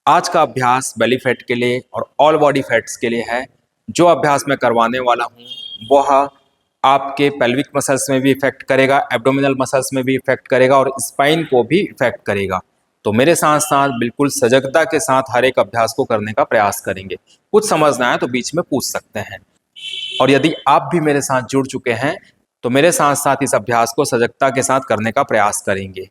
आज का अभ्यास बेली फैट के लिए और ऑल बॉडी फैट्स के लिए है। जो अभ्यास मैं करवाने वाला हूँ वह आपके पेल्विक मसल्स में भी इफेक्ट करेगा, एब्डोमिनल मसल्स में भी इफेक्ट करेगा और स्पाइन को भी इफेक्ट करेगा। तो मेरे साथ साथ बिल्कुल सजगता के साथ हर एक अभ्यास को करने का प्रयास करेंगे। कुछ समझना है तो बीच में पूछ सकते हैं। और यदि आप भी मेरे साथ जुड़ चुके हैं तो मेरे साथ साथ इस अभ्यास को सजगता के साथ करने का प्रयास करेंगे।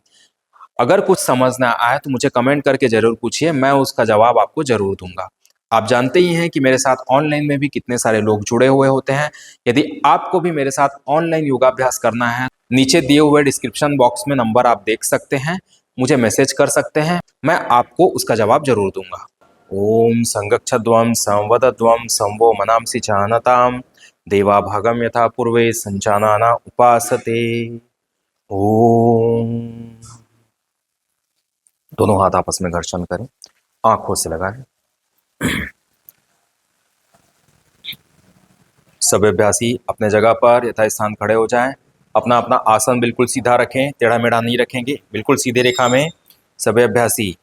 अगर कुछ समझ ना आए तो मुझे कमेंट करके जरूर पूछिए, मैं उसका जवाब आपको जरूर दूंगा। आप जानते ही हैं कि मेरे साथ ऑनलाइन में भी कितने सारे लोग जुड़े हुए होते हैं। यदि आपको भी मेरे साथ ऑनलाइन योगाभ्यास करना है, नीचे दिए हुए डिस्क्रिप्शन बॉक्स में नंबर आप देख सकते हैं, मुझे मैसेज कर सकते हैं, मैं आपको उसका जवाब जरूर दूंगा। ओम संगच्छध्वम संवदध्वम संवो मनांसि चानताम देवा भागम यथा पूर्वे संचानाना उपासते। ओम। दोनों हाथ आपस में घर्षण करें, आंखों से लगाएं। सभी अभ्यासी अपने जगह पर यथास्थान खड़े हो जाएं। अपना अपना आसन बिल्कुल सीधा रखें, टेढ़ा मेढ़ा नहीं रखेंगे, बिल्कुल सीधे रेखा में। सभी अभ्यासी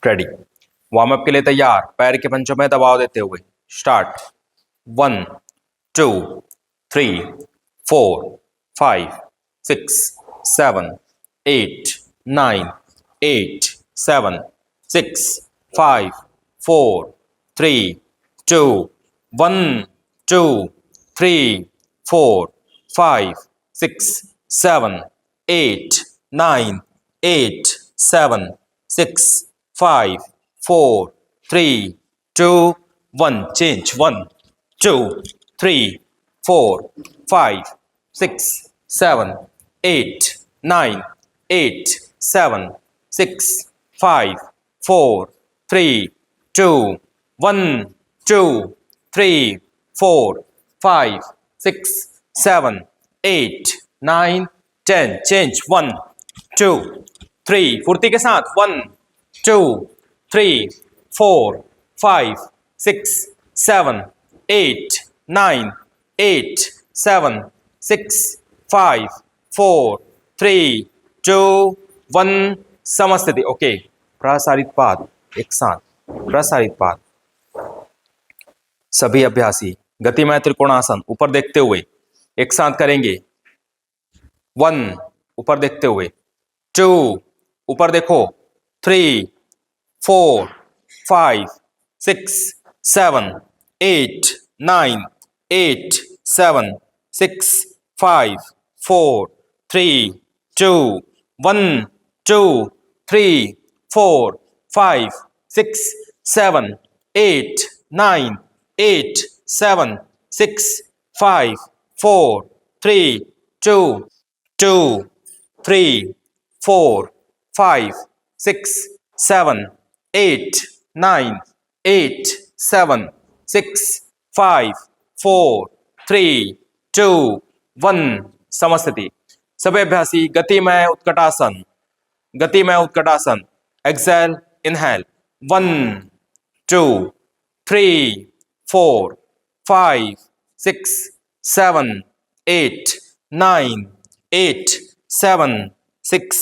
रेडी। वार्म अप के लिए तैयार। पैर के पंचों में दबाव देते हुए स्टार्ट। 1 2 3 4 5 6 7 8 9 8 7 6 5 4 3 2 1 2 3 4 5 6 7 8 9 8 7 6 5 4 3 2 1 change 1 2 3 4 5 6 7 8 9 8 7 6 5 4 3 2 1 2 3 4 5 6 7 8 9 10 change 1 2 3 फुर्ती के साथ 1 2 3 4 5 6 7 8 9 8 7 6 5 4 3 2 1 समस्थिति। ओके, प्रसारित पाद एक साथ, प्रसारित पाद। सभी अभ्यासी गतिमय त्रिकोणासन ऊपर देखते हुए एक साथ करेंगे। 1 ऊपर देखते हुए, 2 ऊपर देखो, 3 4 5 6 7 8 9 8 7 6 5 4 3 2 1 2 3 4 5 6 7 8 9 8 7 6 5 4 3 2 2 3 4 5 6 7 8 9 8 7 6 5 4 3 2 1 समस्थिति। सभी अभ्यासी गतिमय उत्कटासन, गतिमय उत्कटासन। Exhale, inhale. 1 2 3 4 5 6 7 8 9 8 7 6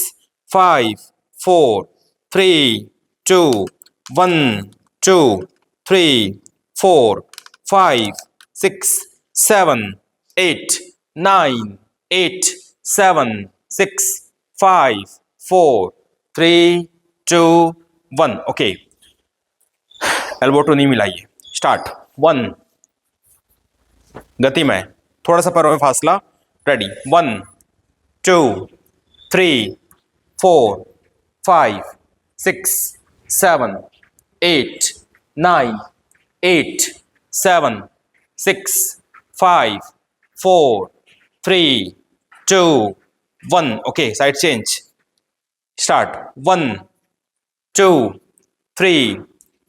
5 4 3 2 1 2 3 4 5 6 7 8 9 8 7 6 5 4 3 2 1। Okay, elbow to knee मिलाइए। स्टार्ट। 1 गति में थोड़ा सा पैरों में फासला। Ready. 1 2 3 4 5 6 7 8 9 8 7 6 5 4 3 2 1। Okay, side change. Start. 1 2 3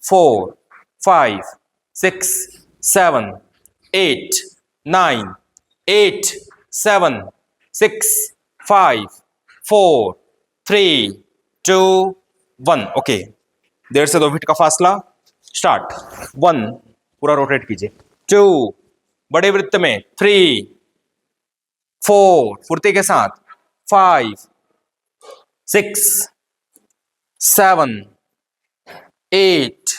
4 5 6 7 8 9 8 7 6 5 4 3 2 1। Okay, 1.5 से 2 फीट का फासला। स्टार्ट। 1 पूरा रोटेट कीजिए। 2 बड़े वृत्त में। 3 4 फुर्ती के साथ। 5 6 7 8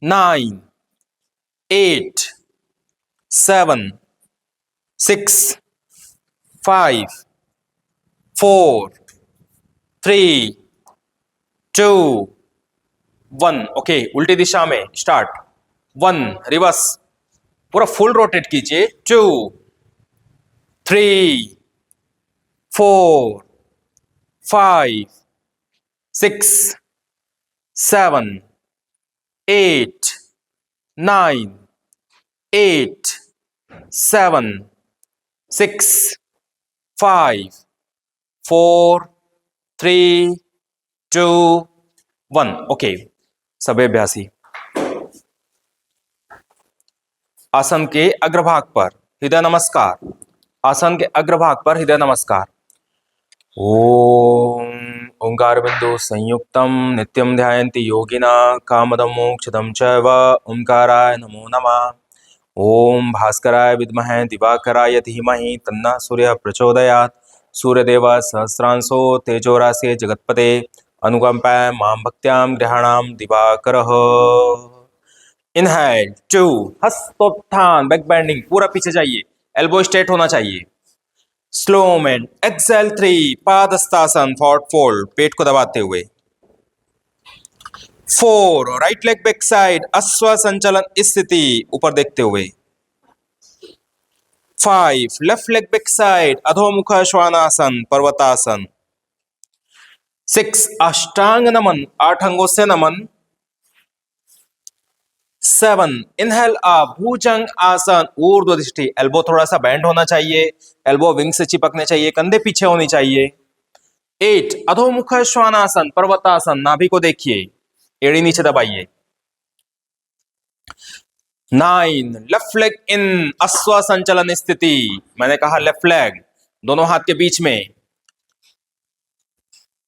9 8 7 6 5 4 3 2 1। ओके, उल्टी दिशा में स्टार्ट। 1 रिवर्स, पूरा फुल रोटेट कीजिए। 2 3 4 5 6 7 8 9 8 7 6 5 4 3 2 1। ओके, सभी अभ्यासी आसन के अग्रभाग पर हृदय नमस्कार। आसन के अग्रभाग पर हृदय नमस्कार। ओम ओंकार बिंदु संयुक्तम नित्यम ध्यायन्ति योगिना कामदं मोक्षदं चैव ओंकाराय नमो नमः। ओम भास्कराय विद्महे दिवाकराय धीमहि तन्नः सूर्यः प्रचोदयात्। सूर्यदेवः सहस्रांशो तेजोराशे जगत्पते अनुकंपाय मां भक्त्यां ग्रहाणां दिवाकरः। इनहेल 2 हस्तोत्थान बैक बेंडिंग, पूरा पीछे जाइए, एल्बो स्ट्रेट होना चाहिए। Slow movement. एक्सेल 3 पादस्तासन फॉरवर्ड फोल्ड, पेट को दबाते हुए। 4 राइट लेग बैक साइड अश्व संचलन स्थिति, ऊपर देखते हुए। 5 left leg back side अधोमुख Shvanasana पर्वतासन। 6 अष्टांग नमन, 8 अंगों से नमन। 7 इनहेल अप भुजंग आसन ऊर्ध्व दृष्टि, एल्बो थोड़ा सा बैंड होना चाहिए, एल्बो विंग से चिपकने चाहिए, कंधे पीछे होनी चाहिए। 8 अधोमुख श्वानासन पर्वतासन, नाभि को देखिए, एड़ी नीचे दबाइए। 9 लेफ्ट लेग इन अश्व संचलन स्थिति, मैंने कहा लेफ्ट लेग दोनों हाथ के बीच में।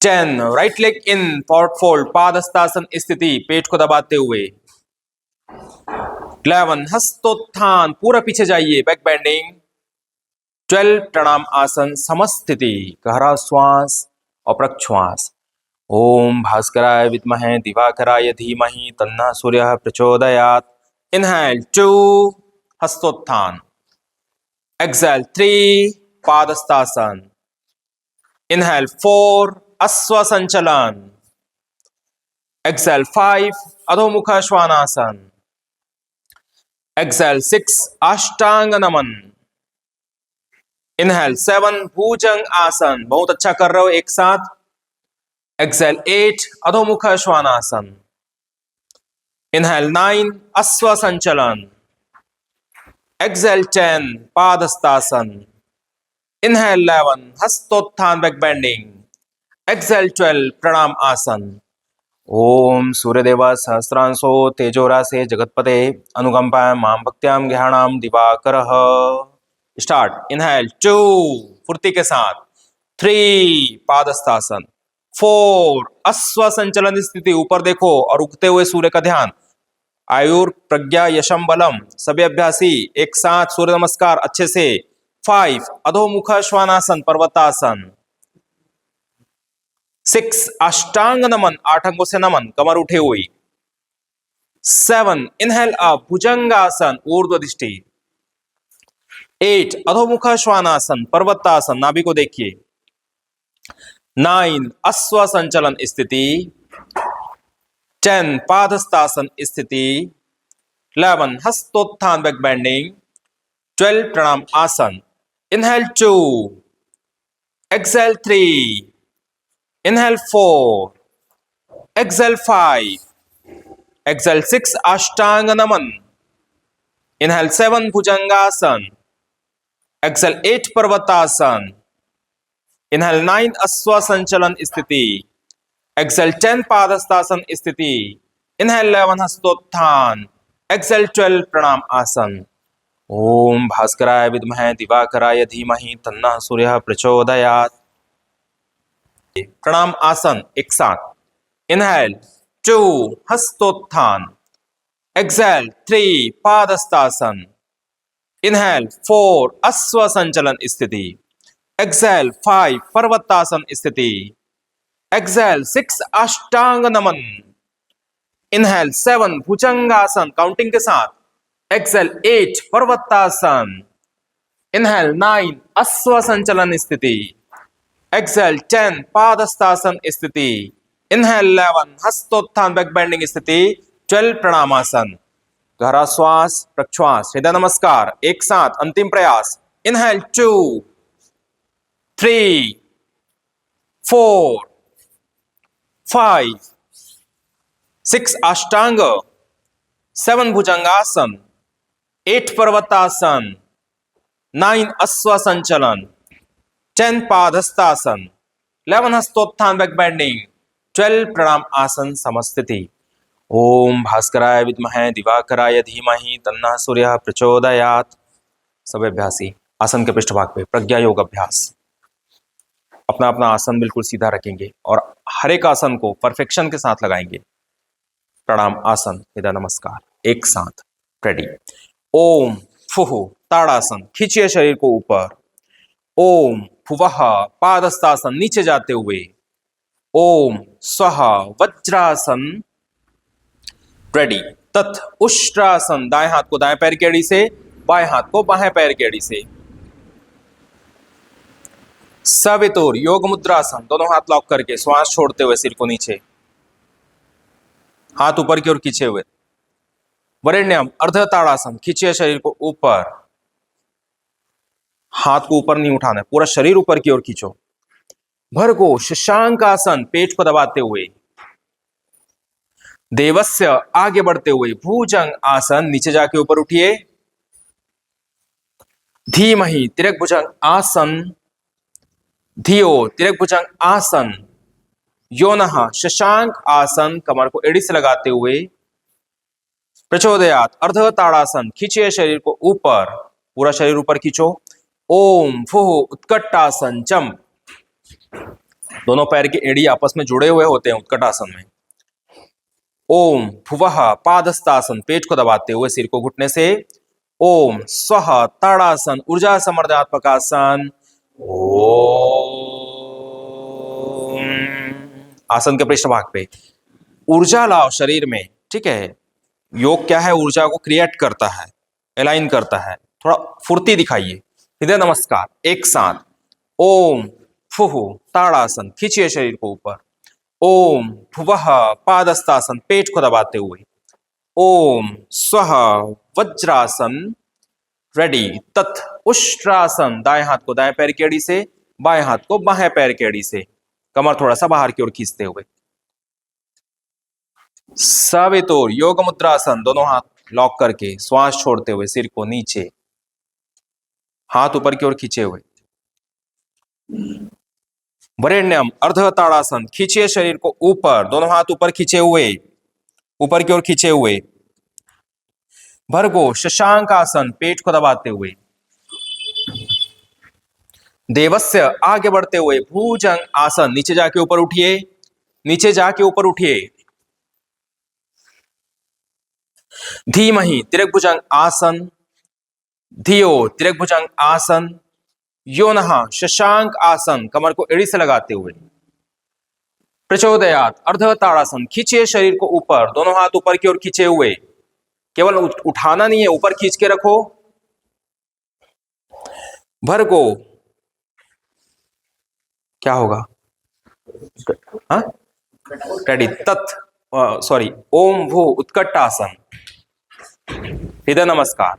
10 right leg in forward fold पादस्तासन स्थिति, पेट को दबाते हुए। 11 हस्तोत्थान, पूरा पीछे जाइए, बैक बेंडिंग। 12 प्रणाम आसन समस्थिति, गहरा श्वास और प्रश्वास। ओम भास्कराय विद्महे दिवाकराय धीमहि तन्नः सूर्यः प्रचोदयात्। इनहेल 2 हस्तोत्थान। एक्सेल 3 पादस्तासन। इनहेल 4 अश्व संचलन। एक्सेल 5 अधोमुख श्वानासन। एक्सेल 6 अष्टांग नमन। इनहेल 7 भुजंग आसन, बहुत अच्छा कर रहे हो एक साथ। एक्सेल 8 अधोमुख श्वानासन। इनहेल 9 अश्व संचलन। एक्सेल 10 पादस्तासन। इनहेल 11 हस्तोत्थान बैक बेंडिंग। एक्सेल 12 प्रणाम आसन। ओम सूर्यदेवः सहस्रांशो तेजोराशे जगत्पते अनुकंपाय मां भक्त्यां ग्रहाणां दिवाकरः। स्टार्ट। इनहेल 2 फुर्ती के साथ। 3 पादस्तासन। 4 अश्व संचलन स्थिति, ऊपर देखो और उगते हुए सूर्य का ध्यान। आयुर प्रज्ञा यशम बलम, सभी अभ्यासी एक साथ सूर्य नमस्कार अच्छे से। 5 अधोमुख श्वानासन पर्वतासन। 6 अष्टांग नमन, 8 अंगों से नमन, कमर उठे हुई। 7 इनहेल अप भुजंगासन ऊर्ध्व दृष्टि। 8 अधोमुख श्वानासन पर्वतासन, नाभि को देखिए। 9 अश्व संचलन स्थिति। 10 पादस्तासन स्थिति। 11 हस्तोत्थान बैक बेंडिंग। 12 प्रणाम आसन। Inhale 2 exhale 3 inhale 4 exhale 5 exhale 6 अष्टांग नमन। इनहेल 7 भुजंगासन। एक्सेल 8 पर्वतासन। इनहेल 9 अश्व संचलन स्थिति। एक्सेल 10 पादस्तासन स्थिति। इनहेल 11 हस्तोत्थान। एक्सेल 12 प्रणाम आसन। ओम भास्कराय विद्महे दिवाकराय धीमहि तन्नः सूर्यः प्रचोदयात्। प्रणाम आसन एक साथ। इनहेल 2 हस्तोत्थान। एक्सेल 3 पादस्तासन। इनहेल 4 अश्व संचलन स्थिति। एक्सेल 5 पर्वतासन स्थिति। एक्सेल 6 अष्टांग नमन। इनहेल 7 भुजंगासन काउंटिंग के साथ। एक्सेल 8 पर्वतासन। इनहेल 9 अश्व संचलन स्थिति। एक्सेल 10 पादस्तासन स्थिति। इनहेल 11 हस्तोत्थान बैक बेंडिंग स्थिति। 12 प्रणामासन। गहरा श्वास प्रश्वास हृदय नमस्कार एक साथ अंतिम प्रयास। इनहेल 2 3 4 5 6 अष्टांग। 7 भुजंगासन। 8 पर्वतासन। 9 अश्व संचलन। 10 पादहस्तासन। 11 हस्तोत्थान बैक बेंडिंग। 12 प्रणाम आसन समस्थिति। ओम भास्कराय विद्महे दिवाकराय धीमहि तन्नः सूर्यः प्रचोदयात्। सब अभ्यासी आसन के पृष्ठभाग पे प्रज्ञा योग अभ्यास। अपना अपना आसन बिल्कुल सीधा रखेंगे और हर एक आसन को परफेक्शन के साथ लगाएंगे। प्रणाम आसन हृदय नमस्कार एक साथ रेडी। ओम फुहु ताड़ासन खींचिए शरीर को ऊपर। ओम फुवः पादस्तासन नीचे जाते हुए। ओम स्वः वज्रासन रेडी। तत् उष्ट्रासन दाएं हाथ को दाएं पैर की एड़ी से, बाएं हाथ को बाएं पैर की एड़ी से। सवितुर योग मुद्रासन दोनों हाथ लॉक करके श्वास छोड़ते हुए सिर को नीचे, हाथ ऊपर की ओर खींचे हुए। वरेण्यम अर्ध ताड़ासन खींचिए शरीर को ऊपर। हाथ को ऊपर नहीं उठाना है, पूरा शरीर ऊपर की ओर खींचो। भर्गो शशांक आसन पेट को दबाते हुए। देवस्य आगे बढ़ते हुए। भुजंग आसन नीचे जाके ऊपर उठिए। धीमहि तिरक भुजंग आसन। धियो तिरक भुजंग आसन। योनः शशांक आसन कमर को एड़ी से लगाते हुए। प्रचोदयात अर्ध ताड़ासन खींचिए शरीर को ऊपर, पूरा शरीर ऊपर खींचो। ओम फुह उत्कटासन जंप। दोनों पैर की एड़ी आपस में जुड़े हुए होते हैं उत्कटासन में। ओम भुवः पादस्तासन पेट को दबाते हुए सिर को घुटने से। ओम स्वः ताड़ासन ऊर्जा समर्धात्मक आसन। ओम आसन के पृष्ठभाग पे ऊर्जा लाओ शरीर में, ठीक है। योग क्या है, ऊर्जा को क्रिएट करता है, अलाइन करता है। थोड़ा फुर्ती दिखाइए। हृदय नमस्कार एक साथ। ओम फुहु ताड़ासन खींचिए शरीर को ऊपर। ओम भुवः पादस्तासन पेट को दबाते हुए। ओम स्वः वज्रासन रेडी। तत् उष्ट्रासन दाएं हाथ को दाएं पैर की एड़ी से, बाएं हाथ को बाएं पैर की एड़ी से, कमर थोड़ा सा बाहर की ओर खींचते हुए। सवितुर योग मुद्रासन दोनों हाथ लॉक करके श्वास छोड़ते हुए सिर को नीचे, हाथ ऊपर की ओर खींचे हुए। वरेण्यम अर्ध ताड़ासन खींचिए शरीर को ऊपर, दोनों हाथ ऊपर खींचे हुए, ऊपर की ओर खींचे हुए। भर्गो शशांक आसन पेट को दबाते हुए। देवस्य आगे बढ़ते हुए। भुजंग आसन नीचे जाके ऊपर उठिए, नीचे जाके ऊपर उठिए। धीमहि तिरक भुजंग आसन। धियो तिरक भुजंग आसन। योनः शशांक आसन कमर को एड़ी से लगाते हुए। प्रचोदयात अर्ध ताड़ासन खींचिए शरीर को ऊपर, दोनों हाथ ऊपर की ओर खींचे हुए। केवल उठाना नहीं है, ऊपर खींच के रखो। भर्गो क्या होगा, हाँ रेडी। तत् सॉरी ओम भू उत्कटासन। हृदय नमस्कार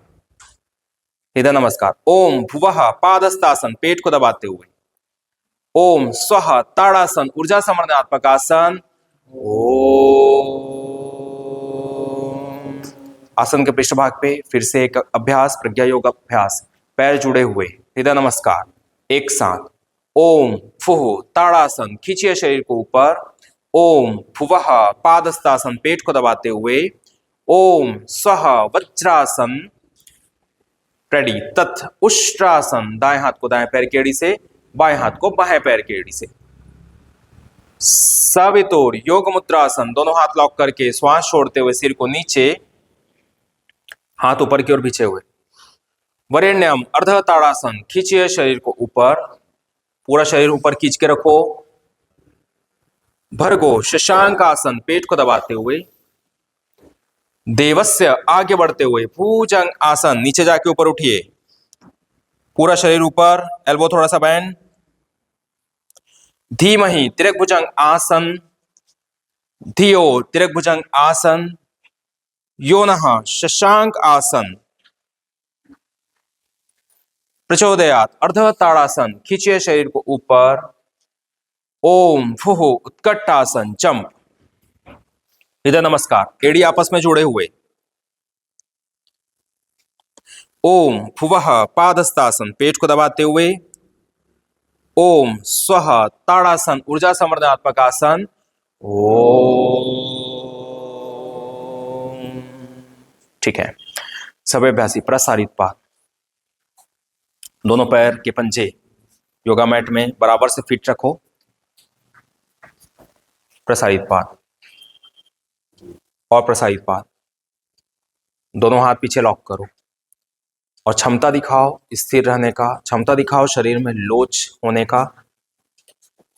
हृदय नमस्कार। ओम भुवः पादस्तासन पेट को दबाते हुए। ओम स्वः ताड़ासन ऊर्जा समर्धात्मक आसन। ओम आसन के पृष्ठभाग पे फिर से एक अभ्यास, प्रज्ञा योग अभ्यास। पैर जुड़े हुए, हृदय नमस्कार एक साथ। ओम फुह ताड़ासन खींचिए शरीर को ऊपर। ओम भुवः पादस्तासन पेट को दबाते हुए। ओम स्वः वज्रासन रेडी। तत् उष्ट्रासन दाएं हाथ को दाएं पैर की एड़ी से, बाएं हाथ को बाएं पैर की एड़ी से। सवितुर योग मुद्रासन दोनों हाथ लॉक करके श्वास छोड़ते हुए सिर को नीचे, हाथ ऊपर की ओर बिछे हुए। वरेण्यम अर्ध ताड़ासन खींचिए शरीर को ऊपर, पूरा शरीर ऊपर खींच के रखो। भर्गो शशांक आसन, पेट को दबाते हुए। देवस्य आगे बढ़ते हुए। भुजंग आसन, नीचे जाके ऊपर उठिए, पूरा शरीर ऊपर, एल्बो थोड़ा सा बैंड। धीमहि तिरक भुजंग आसन, धियो तिरक भुजंग आसन। योनः शशांक आसन। प्रचोदयात अर्ध ताड़ासन, खींचिए शरीर को ऊपर। ओम फुह उत्कट आसन, जंप। इधर नमस्कार, एड़ी आपस में जुड़े हुए। ओम फुवः पादस्तासन, पेट को दबाते हुए। ओम स्वः ताड़ासन, ऊर्जा संवर्धनात्मक आसन। ओम। ठीक है, सभी अभ्यासी प्रसारित पाद, दोनों पैर के पंजे योगा मैट में बराबर से फिट रखो। प्रसारित पाद और प्रसारित पाद, दोनों हाथ पीछे लॉक करो और क्षमता दिखाओ स्थिर रहने का, क्षमता दिखाओ शरीर में लोच होने का,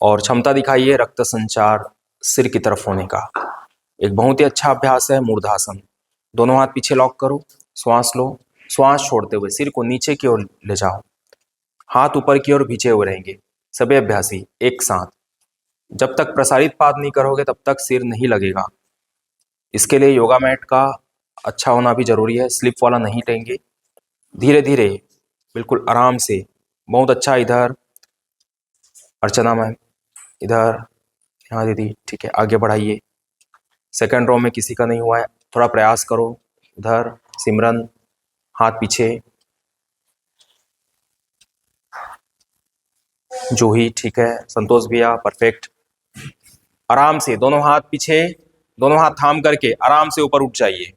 और क्षमता दिखाइए रक्त संचार सिर की तरफ होने का। एक बहुत ही अच्छा अभ्यास है मूर्धासन। दोनों हाथ पीछे लॉक करो, श्वास लो, श्वास छोड़ते हुए सिर को नीचे की ओर ले जाओ, हाथ ऊपर की ओर भींचे हुए रहेंगे। सभी अभ्यासी एक साथ। जब तक प्रसारित पाद नहीं करोगे तब तक सिर नहीं लगेगा। इसके लिए योगा मैट का अच्छा होना भी जरूरी है, स्लिप वाला नहीं लेंगे। धीरे धीरे बिल्कुल आराम से, बहुत अच्छा। इधर अर्चना मैम, इधर, यहाँ दीदी, ठीक है, आगे बढ़ाइए। सेकंड रो में किसी का नहीं हुआ है, थोड़ा प्रयास करो। उधर सिमरन, हाथ पीछे। जूही, ठीक है। संतोष भैया, परफेक्ट। आराम से दोनों हाथ पीछे, दोनों हाथ थाम करके आराम से ऊपर उठ जाइए।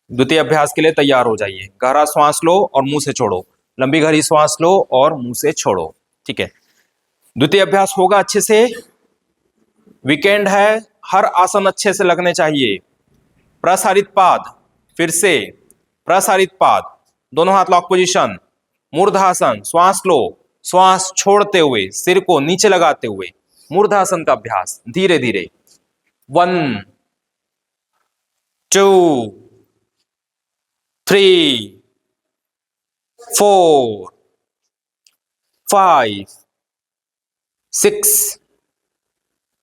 द्वितीय अभ्यास के लिए तैयार हो जाइए। गहरा श्वास लो और मुंह से छोड़ो, लंबी गहरी श्वास लो और मुंह से छोड़ो। ठीक है, द्वितीय अभ्यास होगा अच्छे से। वीकेंड है, हर आसन अच्छे से लगने चाहिए। प्रसारित पाद, फिर से प्रसारित पाद, दोनों हाथ लॉक पोजीशन। मूर्धासन, श्वास लो, श्वास छोड़ते हुए सिर को नीचे लगाते हुए मूर्धासन का अभ्यास धीरे धीरे। 1 2 3 4 5 6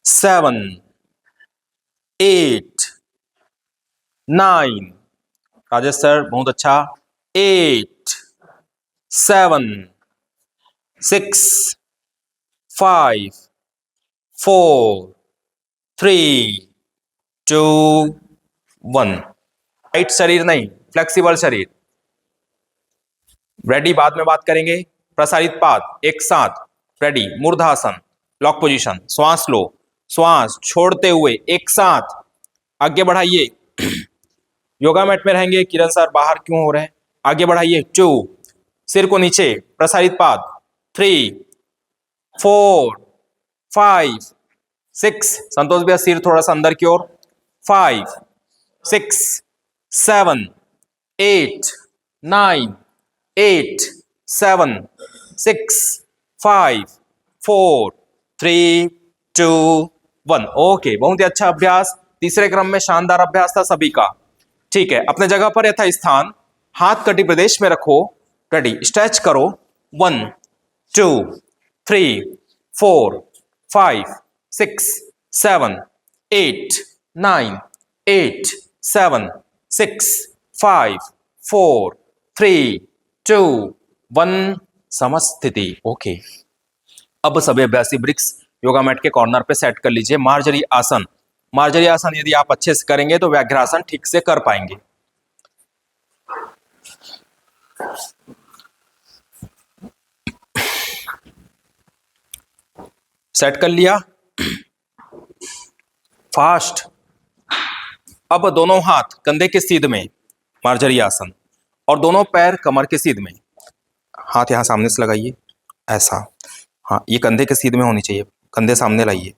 7 8 9। राजेश सर बहुत अच्छा। 8 7 6 5 4 3 2 1। टाइट शरीर नहीं, फ्लेक्सिबल शरीर। रेडी, बाद में बात करेंगे। प्रसारित पाद एक साथ, रेडी। मूर्धासन, लॉक पोजीशन, श्वास लो, श्वास छोड़ते हुए एक साथ आगे बढ़ाइए। योगा मैट में रहेंगे। किरण सर बाहर क्यों हो रहे हैं? आगे बढ़ाइए। 2, सिर को नीचे, प्रसारित पाद। 3 4 5 6, संतोष भैया सिर थोड़ा सा अंदर की ओर। 5 6 7 8 9 8 7 6 5 4 3 2 1। ओके, बहुत ही अच्छा अभ्यास। तीसरे क्रम में शानदार अभ्यास था सभी का। ठीक है, अपने जगह पर यथास्थान, हाथ कटी प्रदेश में रखो। रेडी, स्ट्रेच करो। 1 2 3 4 5 6 7 8 9 8 7 6 5 4 3 2 1। समस्थिति। ओके, अब सभी अभ्यासी ब्रिक्स योगा मैट के कॉर्नर पे सेट कर लीजिए। मार्जरी आसन, मार्जरी आसन यदि आप अच्छे से करेंगे तो व्याघ्रासन ठीक से कर पाएंगे। सेट कर लिया, फास्ट। अब दोनों हाथ कंधे के सीध में, मार्जरी आसन, और दोनों पैर कमर के सीध में। हाथ यहां सामने से लगाइए, ऐसा। हाँ, ये कंधे के सीध में होनी चाहिए। कंधे सामने लाइए,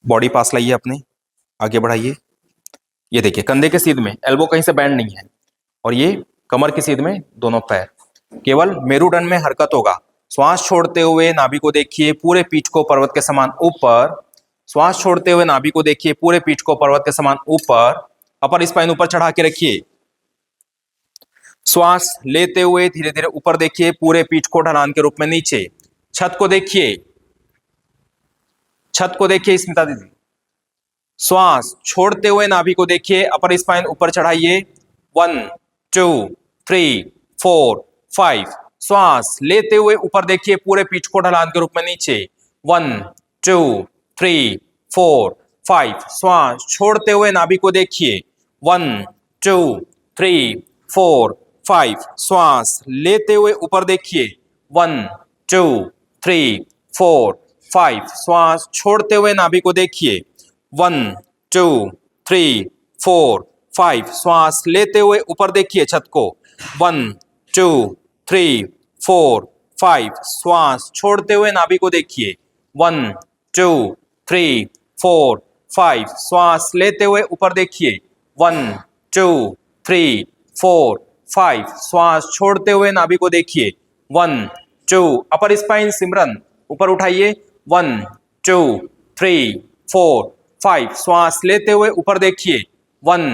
बॉडी पास लाइए अपने, आगे बढ़ाइए। ये देखिए, कंधे के सीध में, एल्बो कहीं से बैंड नहीं है, और ये कमर की सीध में दोनों पैर। केवल मेरुदंड में हरकत होगा, श्वास छोड़ते हुए नाभि को देखिए, पूरे पीठ को पर्वत के समान ऊपर। श्वास छोड़ते हुए नाभि को देखिए, पूरे पीठ को पर्वत के समान ऊपर। अपर स्पाइन ऊपर चढ़ा के रखिए। श्वास लेते हुए धीरे धीरे ऊपर देखिए, पूरे पीठ को ढलान के रूप में नीचे। छत को देखिए, छत को देखिए स्मिता दीदी। श्वास छोड़ते हुए नाभि को देखिए, अपर स्पाइन ऊपर चढ़ाइए। 1 2 3 4 5। श्वास लेते हुए ऊपर देखिए, पूरे पीठ को ढलान के रूप में नीचे। 1 2 3 4 5। श्वास छोड़ते हुए नाभि को देखिए। 1 2 3 4 5। श्वास लेते हुए ऊपर देखिए। 1 2 3 4 5। श्वास छोड़ते हुए नाभि को देखिए। 1 2 3 4 5। श्वास लेते हुए ऊपर देखिए छत को। 1 2 3 4 5। श्वास छोड़ते हुए नाभि को देखिए। 1 2 3 4 5। श्वास लेते हुए ऊपर देखिए। 1 2 3 4 5। श्वास छोड़ते हुए नाभि को देखिए। 1 2। अपर स्पाइन सिमरन ऊपर उठाइए। 1 2 3 4 5। श्वास लेते हुए ऊपर देखिए। 1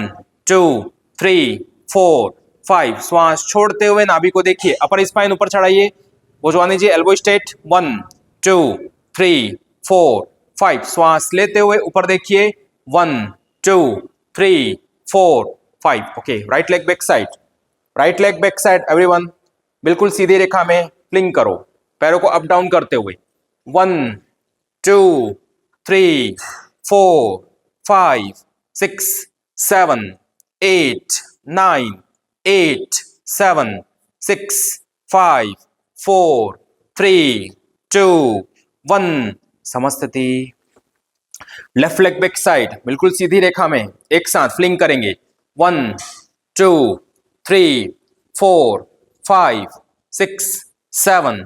2 3 4 5। श्वास छोड़ते हुए नाभि को देखिए। अपर स्पाइन ऊपर चढ़ाइए। भुजवानी जी एल्बो स्ट्रेट। 1 2 3 4 5। श्वास लेते हुए ऊपर देखिए। 1 2 3 4 5। Okay, right leg back side, right leg back side everyone. बिल्कुल सीधी रेखा में फ्लिंग करो, पैरों को अप डाउन करते हुए। 1 2 3 4 5 6 7 8 9 8 7 6 5 4 3 2 1। समस्थिति। लेफ्ट लेग बैक साइड, बिल्कुल सीधी रेखा में एक साथ फ्लिंग करेंगे। 1 2 3 4 5 6 7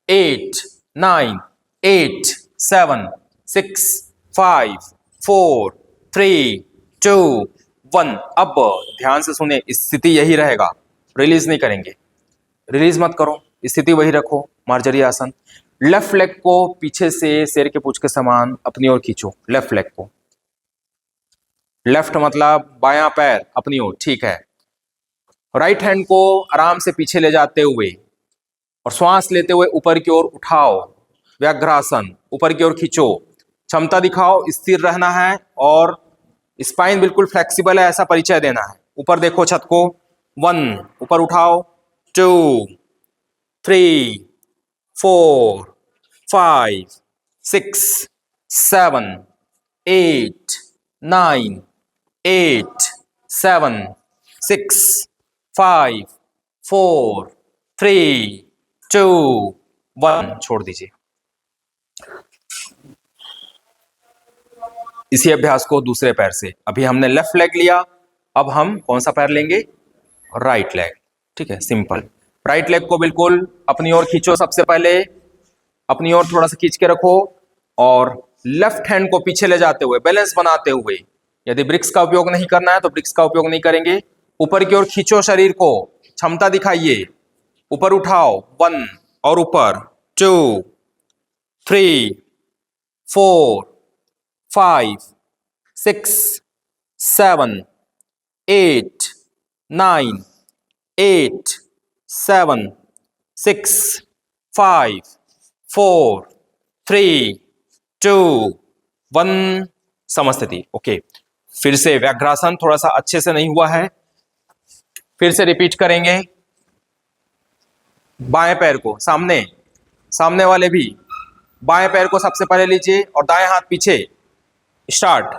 8 9 8 7 6 5 4 3 2 1। अब ध्यान से सुने, स्थिति यही रहेगा, रिलीज नहीं करेंगे, रिलीज मत करो, स्थिति वही रखो, मार्जरी आसन। लेफ्ट लेग को पीछे से शेर के पूंछ के समान अपनी ओर खींचो। लेफ्ट लेग को, लेफ्ट मतलब बायां पैर अपनी ओर, ठीक है। राइट हैंड को आराम से पीछे ले जाते हुए और श्वास लेते हुए ऊपर की ओर उठाओ। व्याघ्रासन, ऊपर की ओर खींचो, क्षमता दिखाओ, स्थिर रहना है और स्पाइन बिल्कुल फ्लेक्सिबल है ऐसा परिचय देना है। ऊपर देखो छत को। 1, ऊपर उठाओ। 2 3 4 5 6 7 8 9 8 7 6 5 4 3 2 1। छोड़ दीजिए। इसी अभ्यास को दूसरे पैर से, अभी हमने लेफ्ट लेग लिया, अब हम कौन सा पैर लेंगे? राइट लेग, ठीक है, सिंपल। राइट लेग को बिल्कुल अपनी ओर खींचो, सबसे पहले अपनी ओर थोड़ा सा खींच के रखो और लेफ्ट हैंड को पीछे ले जाते हुए, बैलेंस बनाते हुए, यदि ब्रिक्स का उपयोग नहीं करना है तो ब्रिक्स का उपयोग नहीं करेंगे, ऊपर की ओर खींचो शरीर को, क्षमता दिखाइए, ऊपर उठाओ। 1 और ऊपर, 2 3 4 5 6 7 8 9 8 7 6 5 4 3 2 1। समस्थिति। ओके, फिर से व्याघ्रासन थोड़ा सा अच्छे से नहीं हुआ है, फिर से रिपीट करेंगे। बाएं पैर को सामने, सामने वाले भी बाएं पैर को सबसे पहले लीजिए और दाएं हाथ पीछे। स्टार्ट।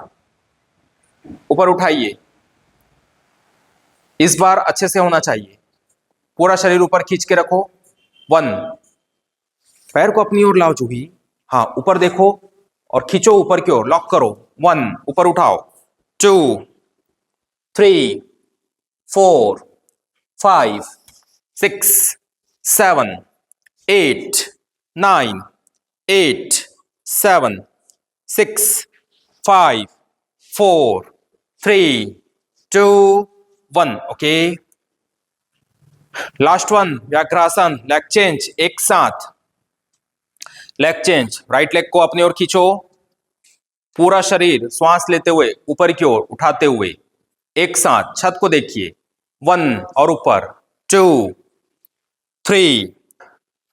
ऊपर उठाइए, इस बार अच्छे से होना चाहिए, पूरा शरीर ऊपर खींच के रखो। 1, पैर को अपनी ओर लाओ जूही, हाँ ऊपर देखो और खींचो ऊपर की ओर, लॉक करो। 1, ऊपर उठाओ। 2 3 4 5 6 7 8 9 8 7 6 5 4 3 2 1। ओके, लास्ट वन व्याघ्रासन, लेग चेंज एक साथ। लेग चेंज, राइट लेग को अपनी ओर खींचो, पूरा शरीर श्वास लेते हुए ऊपर की ओर उठाते हुए एक साथ छत को देखिए, 1 और ऊपर, 2, 3,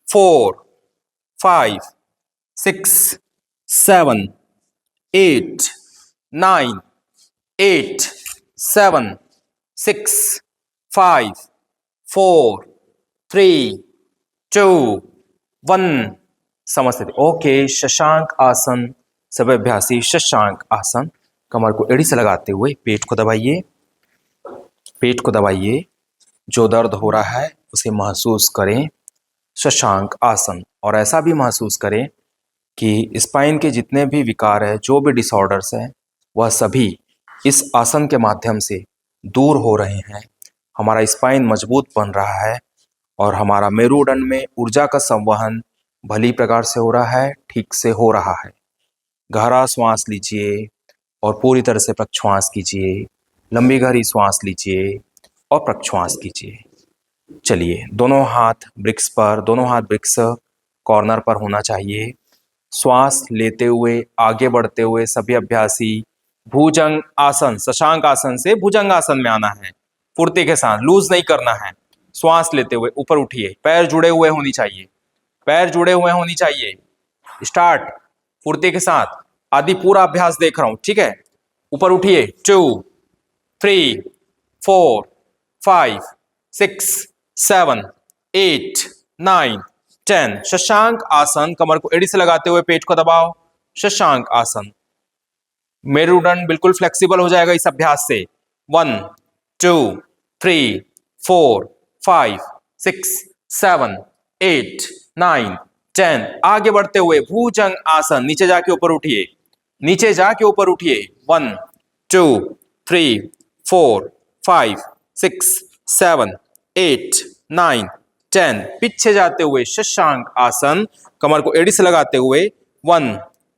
4, 5, 6, 7, 8, 9, 8, 7, 6, 5, 4, 3, 2, 1। समझते थे। ओके, शशांक आसन, सभी अभ्यासी शशांक आसन। कमर को एड़ी से लगाते हुए पेट को दबाइए, पेट को दबाइए, जो दर्द हो रहा है उसे महसूस करें, शशांक आसन। और ऐसा भी महसूस करें कि स्पाइन के जितने भी विकार है, जो भी डिसऑर्डर्स हैं, वह सभी इस आसन के माध्यम से दूर हो रहे हैं। हमारा स्पाइन मजबूत बन रहा है और हमारा मेरुदंड में ऊर्जा का संवहन भली प्रकार से हो रहा है, ठीक से हो रहा है। गहरा श्वास लीजिए और पूरी तरह से प्रश्वास कीजिए, लंबी गहरी श्वास लीजिए और प्रश्वास कीजिए। चलिए, दोनों हाथ ब्रिक्स पर, दोनों हाथ ब्रिक्स कॉर्नर पर होना चाहिए। श्वास लेते हुए आगे बढ़ते हुए सभी अभ्यासी भुजंग आसन, शशांक आसन से भुजंग आसन में आना है, फुर्ती के साथ, लूज नहीं करना है। श्वास लेते हुए ऊपर उठिए, पैर जुड़े हुए होनी चाहिए, पैर जुड़े हुए होनी चाहिए। स्टार्ट, फुर्ती के साथ। आदि पूरा अभ्यास देख रहा हूं, ठीक है। ऊपर उठिए, 2, 3, 4, 5, 6, 7, 8, 9, 10। शशांक आसन, कमर को एड़ी से लगाते हुए पेट को दबाओ, शशांक आसन। मेरुदंड बिल्कुल फ्लेक्सिबल हो जाएगा इस अभ्यास से। 1, 2, 3, 4, 5, 6, 7, 8, 9, 10। आगे बढ़ते हुए भुजंग आसन, नीचे जाके ऊपर उठिए, नीचे जाके ऊपर उठिए। 1, 2, 3, 4, 5, 6, 7, 8, 9, 10। पीछे जाते हुए शशांक आसन, कमर को एड़ी से लगाते हुए 1,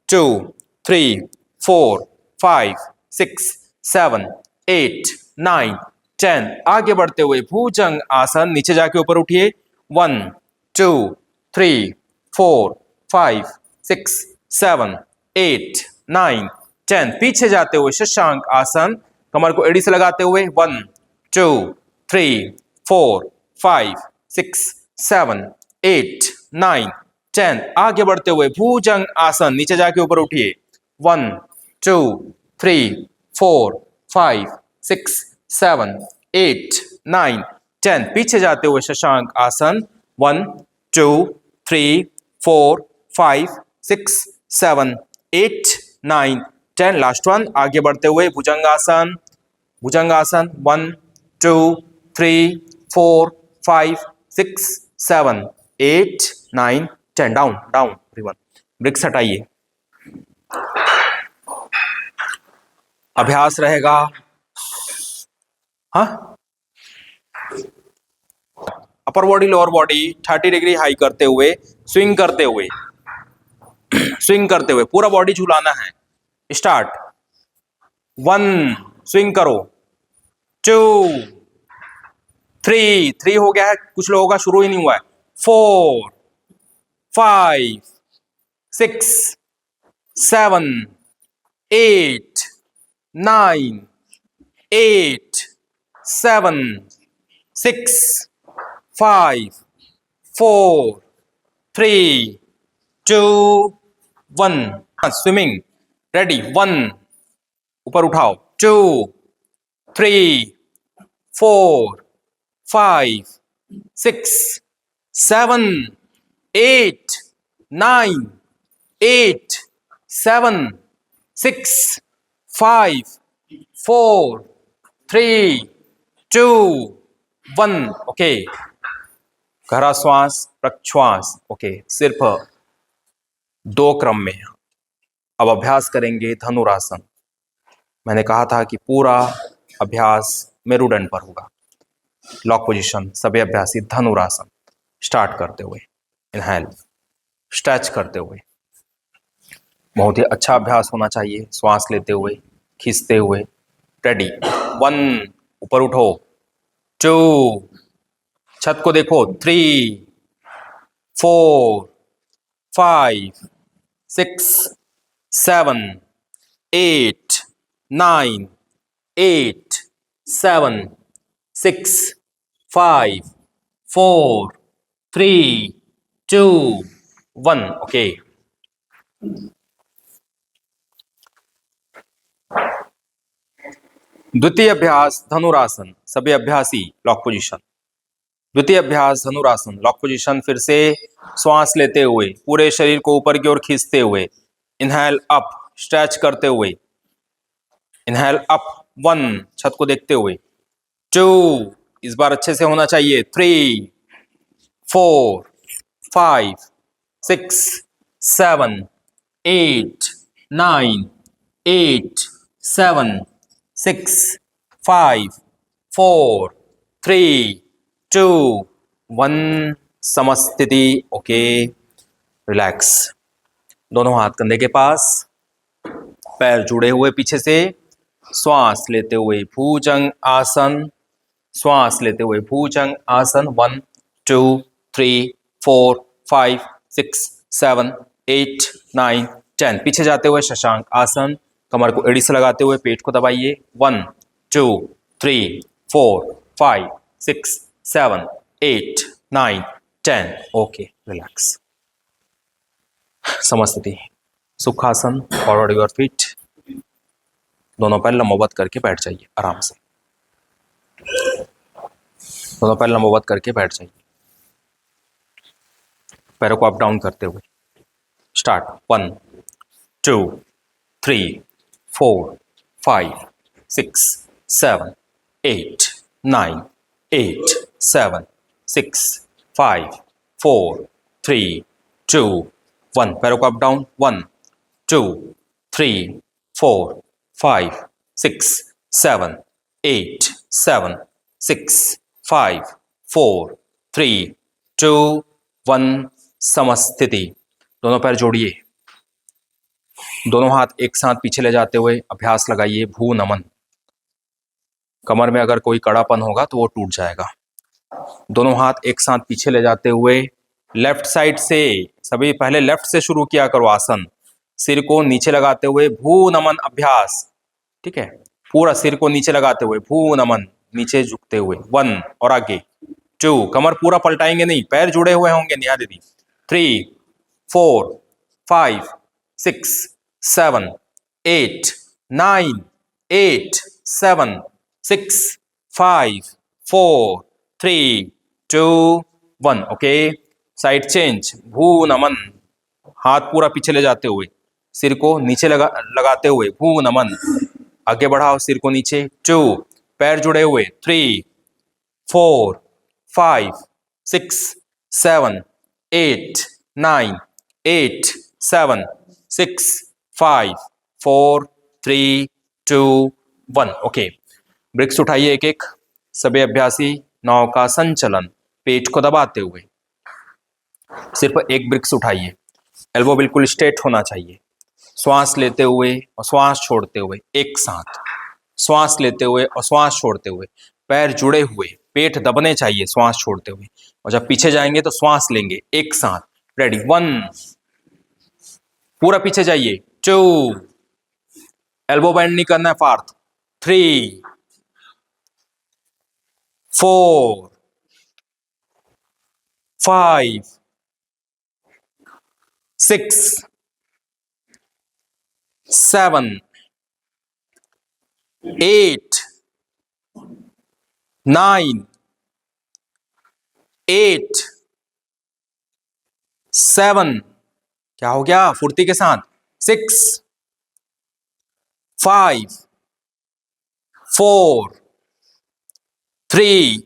2, 3, 4, 5, 6, 7, 8, 9, 10। आगे बढ़ते हुए भुजंग आसन, नीचे जाके ऊपर उठिए। 1, 2, 3, 4, 5, 6, 7, 8, 9, 10। पीछे जाते हुए शशांक आसन, कमर को एड़ी से लगाते हुए 1, 2, 3, 4, 5, 6, 7, 8, 9, 10। आगे बढ़ते हुए भुजंग आसन, नीचे जाके ऊपर उठिए। 1, 2, 3, 4, 5, 6, 7, 8, 9, 10। पीछे जाते हुए शशांक आसन। 1, 2, 3, 4, 5, 6, 7, 8, 9, 10। लास्ट वन, आगे बढ़ते हुए भुजंगासन, भुजंगासन। 1, 2, 3, 4, 5, 6, 7, 8, 9, 10। डाउन डाउन एवरीवन, ब्रिक्स हटाइए। अभ्यास रहेगा, हाँ, upper body lower body 30 degree high करते हुए, स्विंग करते हुए, स्विंग करते हुए पूरा बॉडी झुलाना है। स्टार्ट। 1, स्विंग करो। 2, 3 हो गया है, कुछ लोगों का शुरू ही नहीं हुआ है। 4, 5, 6, 7, 8, 9, 8, 7, 6, 5, 4, 3, 2, 1। Swimming ready. 1, ऊपर उठाओ। 2, 3, 4, 5, 6, 7, 8, 9, 8, 7, 6, 5, 4, 3, 2, 1। ओके, गहरा श्वास, प्रश्वास। ओके, सिर्फ 2 क्रम में। अब अभ्यास करेंगे धनुरासन। मैंने कहा था कि पूरा अभ्यास मेरुदंड पर होगा। लॉक पोजीशन, सभी अभ्यासी धनुरासन। स्टार्ट करते हुए इनहेल, स्ट्रेच करते हुए, बहुत ही अच्छा अभ्यास होना चाहिए। श्वास लेते हुए, खींचते हुए। रेडी। 1, ऊपर उठो। 2, छत को देखो। 3, 4, 5 6 7 8 9 8 7 6 5 4 3 2 1 ओके। द्वितीय अभ्यास धनुरासन, सभी अभ्यासी लॉक पोजीशन। द्वितीय अभ्यास धनुरासन लॉक पोजीशन। फिर से श्वास लेते हुए पूरे शरीर को ऊपर की ओर खींचते हुए, इनहेल अप, स्ट्रेच करते हुए, इनहेल अप 1, छत को देखते हुए, 2, इस बार अच्छे से होना चाहिए, 3 4 5 6 7 8 9 8 7 6 5 4 3 2 1 समस्थिति। Okay, relax. दोनों हाथ कंधे के पास, पैर जुड़े हुए पीछे से, श्वास लेते हुए भुजंग आसन, श्वास लेते हुए भुजंग आसन। 1 2 3 4 5 6 7 8 9 10। पीछे जाते हुए शशांक आसन, कमर को एड़ी से लगाते हुए पेट को दबाइए। 1 2 3 4 5 6 7 8 9 10। Okay, relax. समस्थिति, सुखासन, फॉरवर्ड योर फीट, दोनों पैर लंबवत करके बैठ जाइए आराम से, दोनों पैर लंबवत करके बैठ जाइए, पैरों को अप डाउन करते हुए। स्टार्ट। 1 2 3 4 5 6 7 8 9 8 7 6 5 4 3 2 1। पैरों को अप डाउन। 1 2 3 4 5 6 7 8 7 6 5 4 3 2 1 समस्थिति। दोनों पैर जोड़िए, दोनों हाथ एक साथ पीछे ले जाते हुए अभ्यास लगाइए भू नमन। कमर में अगर कोई कड़ापन होगा तो वो टूट जाएगा। दोनों हाथ एक साथ पीछे ले जाते हुए लेफ्ट साइड से, सभी पहले लेफ्ट से शुरू किया करो आसन। सिर को नीचे लगाते हुए भू नमन अभ्यास, ठीक है। पूरा सिर को नीचे लगाते हुए भू नमन, नीचे झुकते हुए। 1 और आगे 2, कमर पूरा पलटाएंगे नहीं, पैर जुड़े हुए होंगे नेहा दीदी। 3 4 5 6 7 8 9 8 7 6 5 4 3 2 1। Okay, side change. भू नमन, हाथ पूरा पीछे ले जाते हुए, सिर को नीचे लगाते हुए भू नमन। आगे बढ़ाओ सिर को नीचे। 2, पैर जुड़े हुए। 3 4 5 6 7 8 9 8 7 6 5 4 3 2 1। ओके, ब्रिक्स उठाइए एक एक, सभी अभ्यासी नाव का संचलन, पेट को दबाते हुए। सिर्फ एक ब्रिक्स उठाइए, एल्बो बिल्कुल स्ट्रेट होना चाहिए। श्वास लेते हुए और श्वास छोड़ते हुए एक साथ, श्वास लेते हुए और श्वास छोड़ते हुए, पैर जुड़े हुए, पेट दबने चाहिए श्वास छोड़ते हुए। और जब पीछे जाएंगे तो श्वास लेंगे एक साथ। रेडी। 1, पूरा पीछे जाइए। 2, एल्बो बेंड नहीं करना है फार्थ। 3 4 5 6 7 8 9 8 7, क्या हो गया फुर्ती के साथ, 6 5 4 3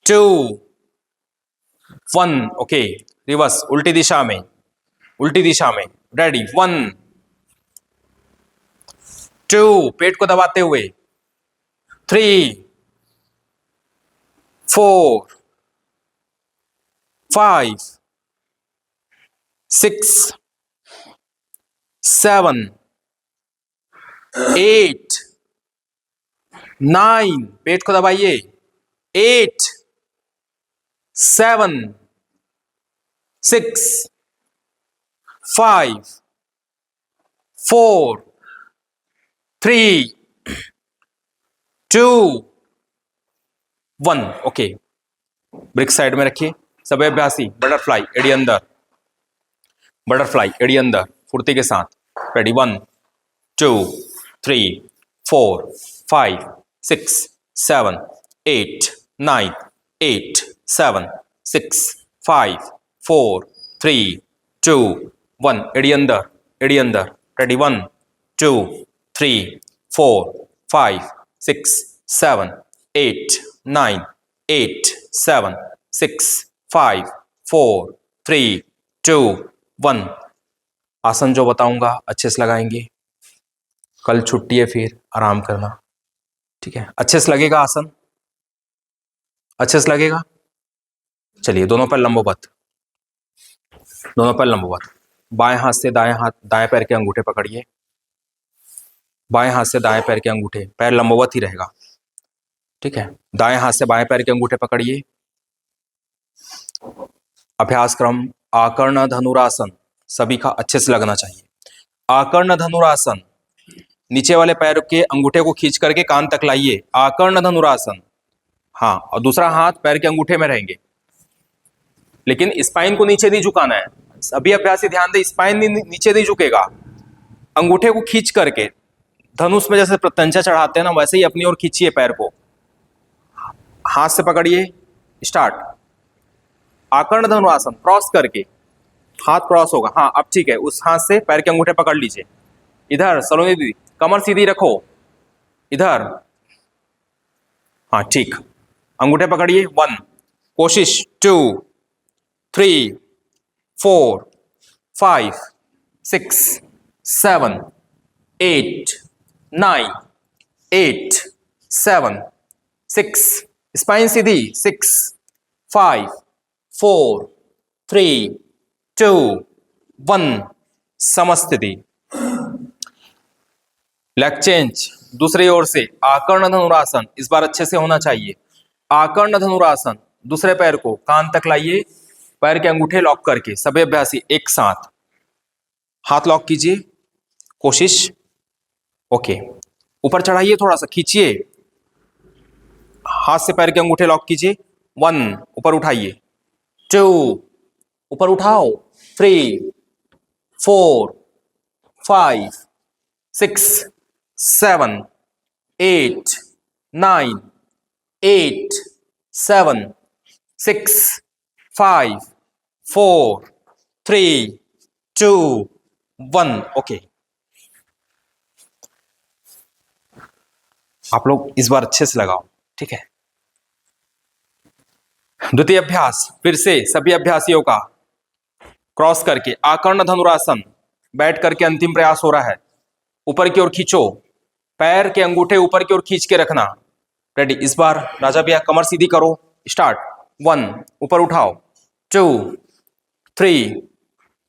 2 1। ओके, रिवर्स, उल्टी दिशा में, उल्टी दिशा में। रेडी। 1 2, पेट को दबाते हुए। 3 4 5 6 7 8 9, पेट को दबाइए। 8 7 6 5 4 3 2 1। ओके, ब्रिक साइड में रखिए। सभी अभ्यासी बटरफ्लाई एड़ी अंदर, बटरफ्लाई एड़ी अंदर फुर्ती के साथ। रेडी, 1 2 3 4 5 6 7 8 9 8 7 6 5 4 3 2 1। एड़ी अंदर, एड़ी अंदर। रेडी, 1 2 3 4 5 6 7 8 9 8 7 6 5 4 3 2 1। आसन जो बताऊंगा अच्छे से लगाएंगे। कल छुट्टी है, फिर आराम करना, ठीक है? अच्छे से लगेगा आसन, अच्छे से लगेगा। चलिए, दोनों पैर लंबवत, दोनों पैर लंबवत। बाएं हाथ से दाएं हाथ, दाएं पैर के अंगूठे पकड़िए। बाएं हाथ से दाएं पैर के अंगूठे, पैर लंबवत ही रहेगा, ठीक है? दाएं हाथ से बाएं पैर के अंगूठे पकड़िए। अभ्यास क्रम आकर्ण धनुरासन सभी का अच्छे से लगना चाहिए। आकर्ण धनुरासन, नीचे वाले पैर के अंगूठे को खींच करके कान तक लाइए। आकर्ण धनुरासन। हाँ, और दूसरा हाथ पैर के अंगूठे में रहेंगे, लेकिन स्पाइन को नीचे नहीं झुकाना है। सभी अभ्यासी ध्यान दें, स्पाइन नीचे नहीं झुकेगा। अंगूठे को खींच करके धनुष में जैसे प्रत्यंचा चढ़ाते हैं ना, वैसे ही अपनी ओर खींचिए पैर को। हाथ से पकड़िए, स्टार्ट। आकर्ण धनुरासन क्रॉस करके, हाथ क्रॉस होगा। हाँ, अब ठीक है। उस हाथ से पैर के अंगूठे पकड़ लीजिए। इधर सलोनी दीदी, कमर सीधी रखो, इधर। हाँ, ठीक। अंगूठे पकड़िए। 1, कोशिश 2 3 4 5 6 7 8 9 8 7 6, स्पाइन सीधी। 6 5 4 3 2 1। समस्थिति। लेग चेंज दूसरी ओर से। आकर्ण धनुरासन इस बार अच्छे से होना चाहिए। आकर्ण धनुरासन, दूसरे पैर को कान तक लाइए, पैर के अंगूठे लॉक करके। सभी अभ्यासी एक साथ हाथ लॉक कीजिए, कोशिश। ओके, ऊपर चढ़ाइए, थोड़ा सा खींचिए, हाथ से पैर के अंगूठे लॉक कीजिए। 1, ऊपर उठाइए। 2, ऊपर उठाओ। 3 4 5 6 7 8 9 8 7 6 5 4 3 2 1। ओके, आप लोग इस बार अच्छे से लगाओ, ठीक है? द्वितीय अभ्यास, फिर से सभी अभ्यासियों का क्रॉस करके आकर्ण धनुरासन। बैठ करके अंतिम प्रयास हो रहा है। ऊपर की ओर खींचो, पैर के अंगूठे ऊपर की ओर खींच के रखना। रेडी, इस बार राजा भैया कमर सीधी करो, स्टार्ट। 1, ऊपर उठाओ। 2 3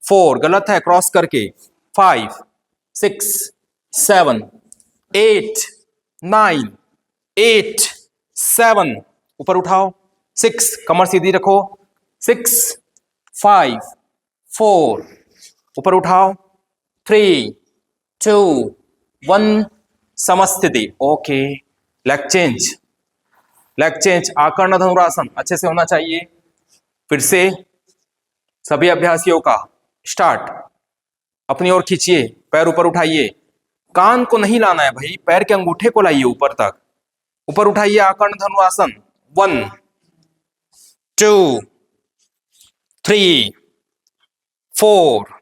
4, गलत है, क्रॉस करके। 5 6 7 8 9 8 7, ऊपर उठाओ। 6, कमर सीधी रखो। 6 5 4, ऊपर उठाओ। 3 2 1। समस्थिति। Okay, leg change, leg change. आकर्ण धनुरासन अच्छे से होना चाहिए। फिर से सभी अभ्यासियों का स्टार्ट। अपनी ओर खींचिए, पैर ऊपर उठाइए। कान को नहीं लाना है भाई, पैर के अंगूठे को लाइए ऊपर तक। ऊपर उठाइए, आकर्ण धनुरासन। 1 2 3 4।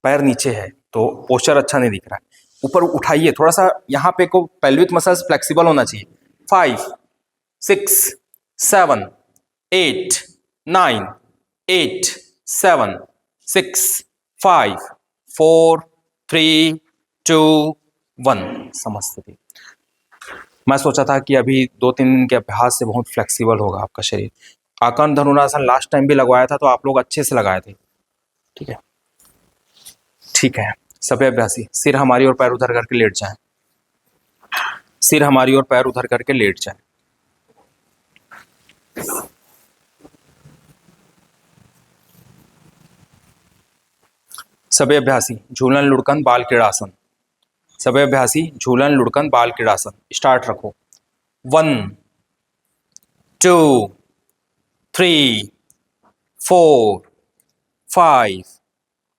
पैर नीचे है तो पोस्चर अच्छा नहीं दिख रहा है। ऊपर उठाइए, थोड़ा सा यहां पे को पेल्विक मसल्स फ्लेक्सिबल होना चाहिए। 5 6 7 8 9 8 7 6 5 4 3 2 1। समस्थिति। मैं सोचा था कि अभी 2-3 दिन के अभ्यास से बहुत फ्लेक्सिबल होगा आपका शरीर। आकर्ण धनुरासन लास्ट टाइम भी लगवाया था तो आप लोग अच्छे से लगाए थे, ठीक है? ठीक है, सभी अभ्यासी सिर हमारी ओर, पैर उधर करके लेट जाएं। सिर हमारी ओर, पैर उधर करके लेट जाएं। सभी अभ्यासी झूलन लुढ़कन बाल क्रीड़ासन। सभी अभ्यासी झूलन लुढ़कन बाल क्रीड़ासन। स्टार्ट रखो। 1 2 3 4 5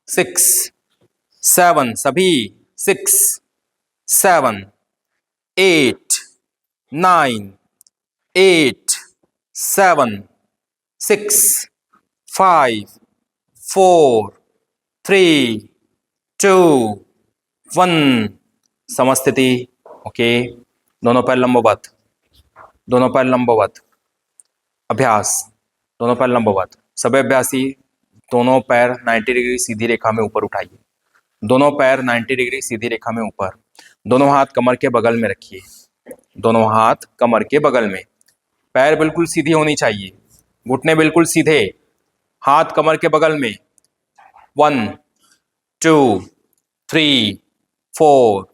6 7 सभी 6 7 8 9 8 7 6 5 4 3 2 1 समस्थिति। ओके, दोनों पैर लंबवत, दोनों पैर लंबवत। अभ्यास, दोनों पैर लंबवत। सभी अभ्यासी दोनों पैर 90 डिग्री सीधी रेखा में ऊपर उठाइए। दोनों पैर 90 डिग्री सीधी रेखा में ऊपर। दोनों हाथ कमर के बगल में रखिए। दोनों हाथ कमर के बगल में। पैर बिल्कुल सीधी होनी चाहिए, घुटने बिल्कुल सीधे, हाथ कमर के बगल में। 1 2 3 4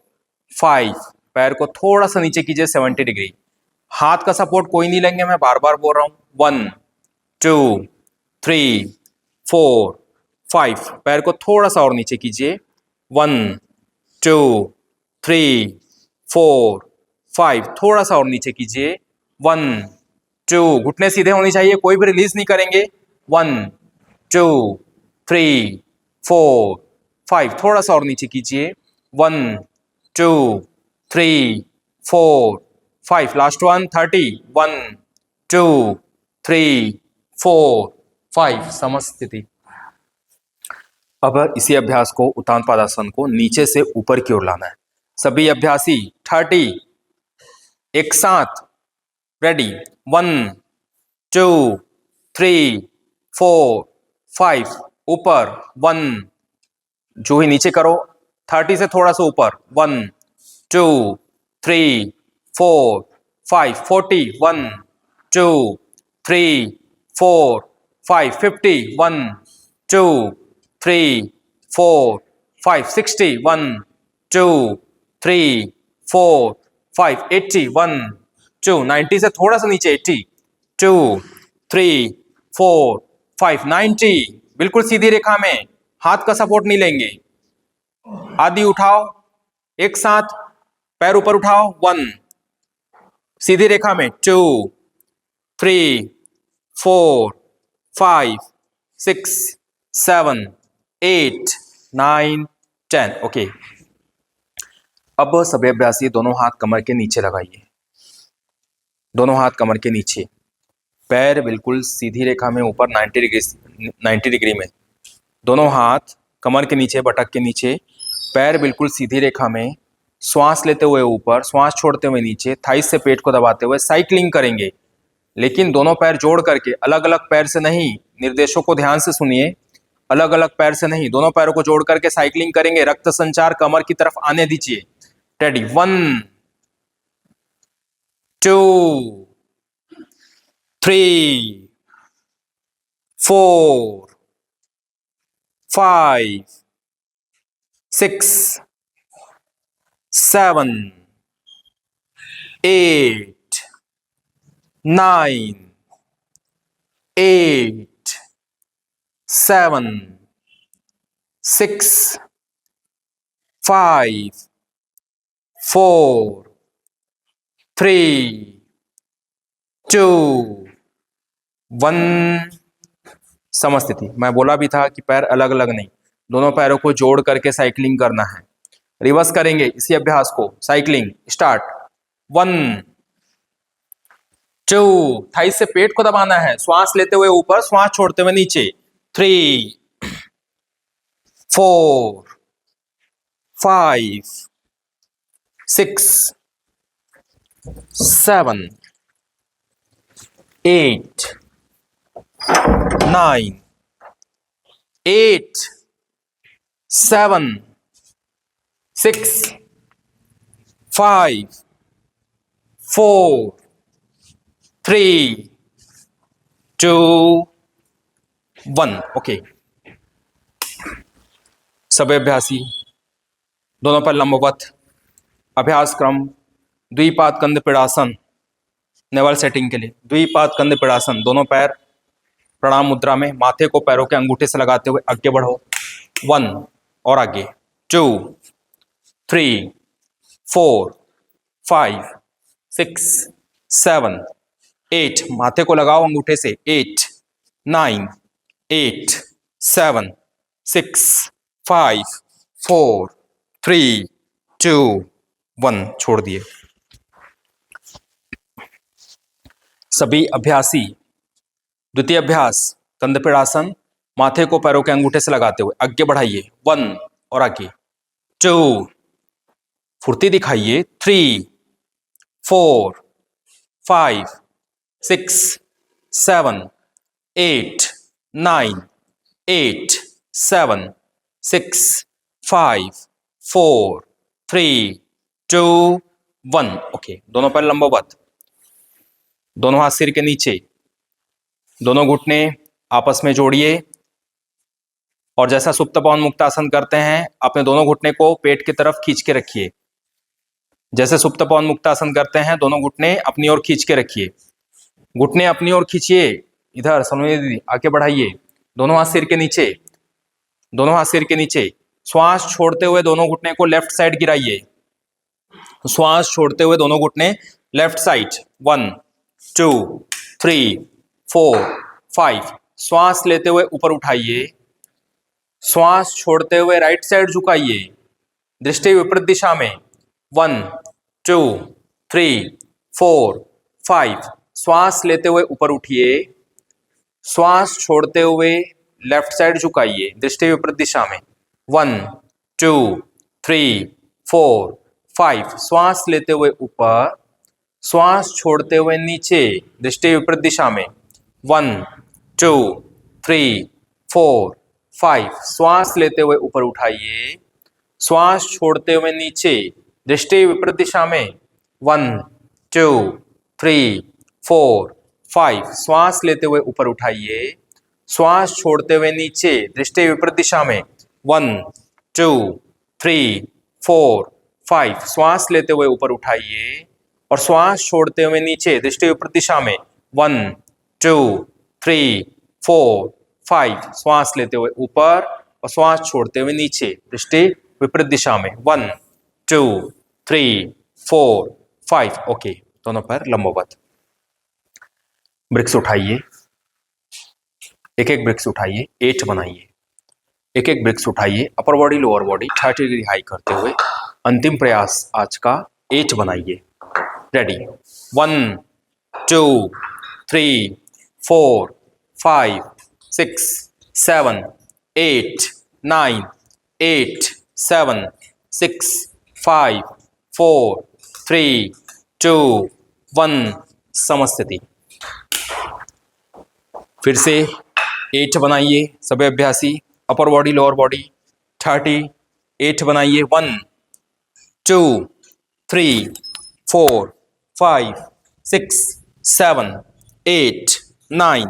5। पैर को थोड़ा सा नीचे कीजिए 70 डिग्री। हाथ का सपोर्ट कोई नहीं लेंगे, मैं बार बार बोल रहा हूं। 1 2 3 4 5। पैर को थोड़ा सा और नीचे कीजिए। 1 2 3 4 5। थोड़ा सा और नीचे कीजिए। 1 2। घुटने सीधे होने चाहिए, कोई भी रिलीज नहीं करेंगे। 1 2 3 4 5। थोड़ा सा और नीचे कीजिए। 1 2 3 4 5। Last one 30। 1 2 3 4 5। समस्थिति। अब इसी अभ्यास को उत्तान पादासन को नीचे से ऊपर की ओर लाना है। सभी अभ्यासी 30 एक साथ। रेडी। 1 2 3 4 5। ऊपर 1। जो ही नीचे करो, 30 से थोड़ा सा ऊपर। 1 2 3 4 5 40। 1 2 3 4 5 50। 1 2 3 4 5 60। 1 2 3 4 5 80। 1 2 90 से थोड़ा सा नीचे। 80 2 3 4 5 90। बिल्कुल सीधी रेखा में, हाथ का सपोर्ट नहीं लेंगे। आधी उठाओ एक साथ, पैर ऊपर उठाओ। 1 सीधी रेखा में। 2 3 4 5 6 7 8 9 10। ओके, अब सभी अभ्यासी दोनों हाथ कमर के नीचे लगाइए। दोनों हाथ कमर के नीचे, पैर बिल्कुल सीधी रेखा में ऊपर 90 डिग्री में। दोनों हाथ कमर के नीचे, बटक के नीचे, पैर बिल्कुल सीधी रेखा में। श्वास लेते हुए ऊपर, श्वास छोड़ते हुए नीचे, थाइस से पेट को दबाते हुए साइकिलिंग करेंगे। लेकिन दोनों पैर जोड़ करके, अलग अलग पैर से नहीं। निर्देशों को ध्यान से सुनिए, अलग अलग पैर से नहीं, दोनों पैरों को जोड़ करके साइकिलिंग करेंगे। रक्त संचार कमर की तरफ आने दीजिए। रेडी। 1 2 3 4 5 6 7 8 9 8 7 6 5 4 3 2 1। समस्थिति। मैं बोला भी था कि पैर अलग अलग नहीं, दोनों पैरों को जोड़ करके साइकिलिंग करना है। रिवर्स करेंगे इसी अभ्यास को। Cycling start. 1 2। थाइस से पेट को दबाना है, श्वास लेते हुए ऊपर, श्वास छोड़ते हुए नीचे। 3 4 5 6 7 8 9 8 7 6 5 4 3 2 1। ओके, सभी अभ्यासी दोनों पैर लंबवत। अभ्यास क्रम द्विपाद कंध पीड़ासन, नेवल सेटिंग के लिए। द्विपाद कंध पीड़ासन, दोनों पैर प्रणाम मुद्रा में, माथे को पैरों के अंगूठे से लगाते हुए आगे बढ़ो। 1 और आगे 2 3 4 5 6 7 8, माथे को लगाओ अंगूठे से, 8 9 8 7 6 5 4 3 2 1, छोड़ दिए। सभी अभ्यासी द्वितीय अभ्यास कंदपीड़ासन, माथे को पैरों के अंगूठे से लगाते हुए आगे बढ़ाइए, 1 और आगे 2, फुर्ती दिखाइए, 3 4 5 6 7 8 9 8 7 6 5 4 3 2 1। ओके, दोनों पैर लंबवत, दोनों हाथ सिर के नीचे, दोनों घुटने आपस में जोड़िए और जैसा सुप्त पवन मुक्तासन करते हैं अपने दोनों घुटने को पेट की तरफ खींच के रखिए। जैसे सुप्त पवन मुक्तासन करते हैं दोनों घुटने अपनी ओर खींच के रखिए, घुटने अपनी ओर खींचिए, इधर सलोनी दीदी आगे बढ़ाइए, दोनों हाथ सिर के नीचे, दोनों हाथ सिर के नीचे। श्वास छोड़ते हुए दोनों घुटने को लेफ्ट साइड गिराइए, श्वास छोड़ते हुए दोनों घुटने लेफ्ट साइड, 1 2 3 4 5। श्वास लेते हुए ऊपर उठाइए, श्वास छोड़ते हुए राइट साइड झुकाइए, दृष्टि विपरीत दिशा में, 1 2 3 4 5। श्वास लेते हुए ऊपर उठिए, श्वास छोड़ते हुए लेफ्ट साइड झुकाइए, दृष्टि विपरीत दिशा में, 1 2 3 4 5। श्वास लेते हुए ऊपर, श्वास छोड़ते हुए नीचे, दृष्टि विपरीत दिशा में, 1 2 3 4 5। श्वास लेते हुए ऊपर उठाइए, श्वास छोड़ते हुए नीचे, दृष्टि विपरीत दिशा में, 1 2 3 4 5। श्वास लेते हुए ऊपर उठाइए, श्वास छोड़ते हुए नीचे, दृष्टि विपरीत दिशा में, 1 2 3 4 5। श्वास लेते हुए ऊपर उठाइए और श्वास छोड़ते हुए नीचे, दृष्टि विपरीत दिशा में, 1 2 3 4 5। श्वास लेते हुए ऊपर और श्वास छोड़ते हुए नीचे, दृष्टि विपरीत दिशा में, 1 2 3 4 5। ओके, दोनों पैर लंबवत। ब्रिक्स उठाइए, एक एक ब्रिक्स उठाइए, 8 बनाइए, एक एक ब्रिक्स उठाइए, upper body lower body 30 degree high करते हुए अंतिम प्रयास आज का 8 बनाइए। रेडी, 1 2 3 4 5 6 7 8 9 8 7 6 5 4 3 2 1। समस्थिति। फिर से 8 बनाइए सभी अभ्यासी, अपर बॉडी लोअर बॉडी 30, 8 बनाइए, 1 2 3 4 5 6 7 8 9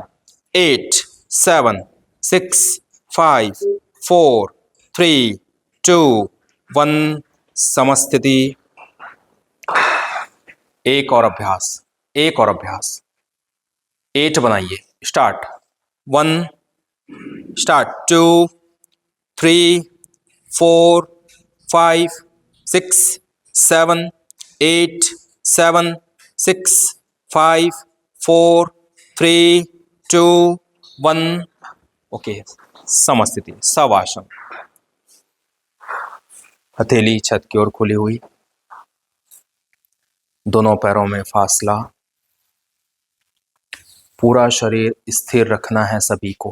8 7 6 5 4 3 2 1। समस्थिति। एक और अभ्यास, एक और अभ्यास, 8 बनाइए, स्टार्ट, 1 स्टार्ट, 2 3 4 5 6 7 8 7 6 5 4 3 2 1। ओके, समस्थिति, शवासन। हथेली छत की ओर खुली हुई, दोनों पैरों में फासला, पूरा शरीर स्थिर रखना है सभी को,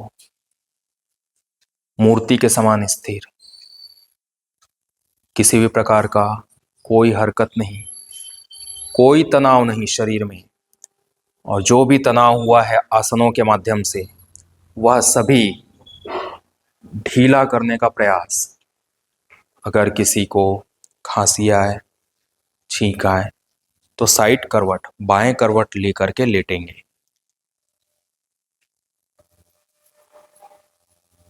मूर्ति के समान स्थिर, किसी भी प्रकार का कोई हरकत नहीं, कोई तनाव नहीं शरीर में, और जो भी तनाव हुआ है आसनों के माध्यम से वह सभी ढीला करने का प्रयास। अगर किसी को खांसी आए, छींक आए तो साइड करवट, बाएं करवट लेकर के लेटेंगे।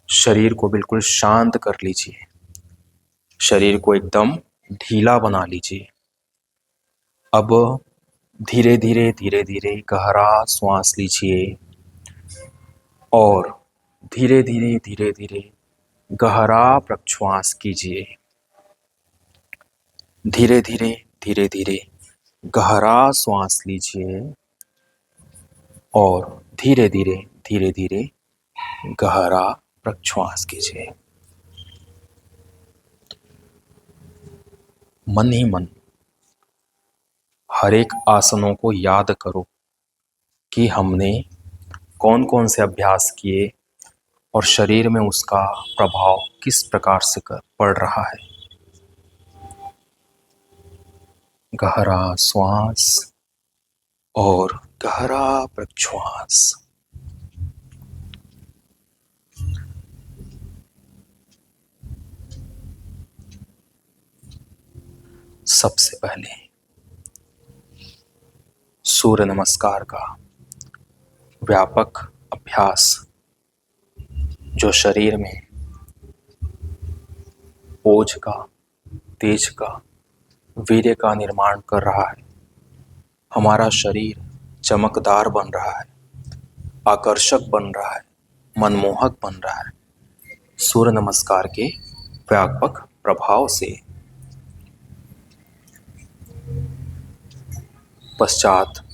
शरीर को बिल्कुल शांत कर लीजिए, शरीर को एकदम ढीला बना लीजिए। अब धीरे धीरे धीरे धीरे गहरा श्वास लीजिए और धीरे धीरे धीरे धीरे गहरा प्रश्वास कीजिए। धीरे धीरे धीरे धीरे गहरा श्वास लीजिए और धीरे धीरे धीरे धीरे गहरा प्रश्वास कीजिए। मन ही मन हर एक आसनों को याद करो कि हमने कौन कौन से अभ्यास किए और शरीर में उसका प्रभाव किस प्रकार से पड़ रहा है। गहरा श्वास और गहरा प्रश्वास। सबसे पहले सूर्य नमस्कार का व्यापक अभ्यास जो शरीर में ओज का, तेज का, वीर्य का निर्माण कर रहा है। हमारा शरीर चमकदार बन रहा है, आकर्षक बन रहा है, मनमोहक बन रहा है सूर्य नमस्कार के व्यापक प्रभाव से। पश्चात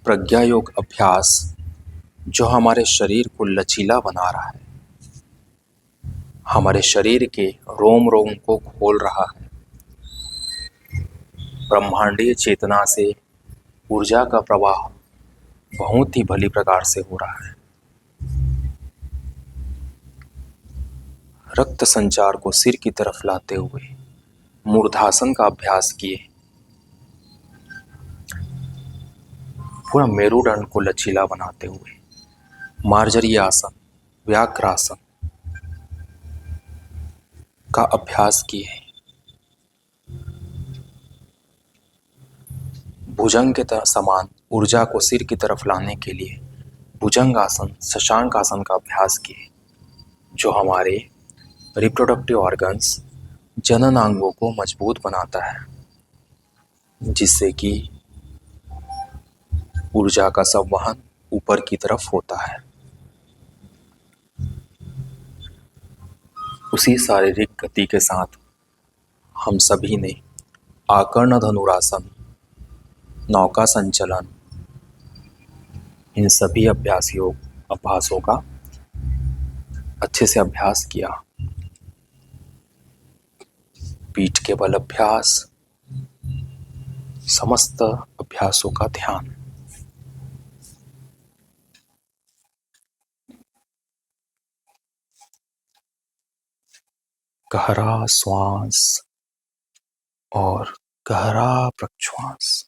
प्रज्ञा योग अभ्यास जो हमारे शरीर को लचीला बना रहा है, हमारे शरीर के रोम रोम को खोल रहा है। ब्रह्मांडीय चेतना से ऊर्जा का प्रवाह बहुत ही भली प्रकार से हो रहा है। रक्त संचार को सिर की तरफ लाते हुए मूर्धासन का अभ्यास किए। पूरा मेरुदंड को लचीला बनाते हुए मार्जरी आसन, व्याघ्रासन का अभ्यास किए। भुजंग के समान ऊर्जा को सिर की तरफ लाने के लिए भुजंग आसन, शशांक आसन का अभ्यास किए जो हमारे रिप्रोडक्टिव ऑर्गन्स, जननांगों को मजबूत बनाता है, जिससे कि ऊर्जा का संवहन ऊपर की तरफ होता है। उसी शारीरिक गति के साथ हम सभी ने आकर्ण धनुरासन, नौका संचलन, इन सभी अभ्यासों का अच्छे से अभ्यास किया। पीठ के बल अभ्यास, समस्त अभ्यासों का ध्यान। गहरा श्वास और गहरा प्रश्वास।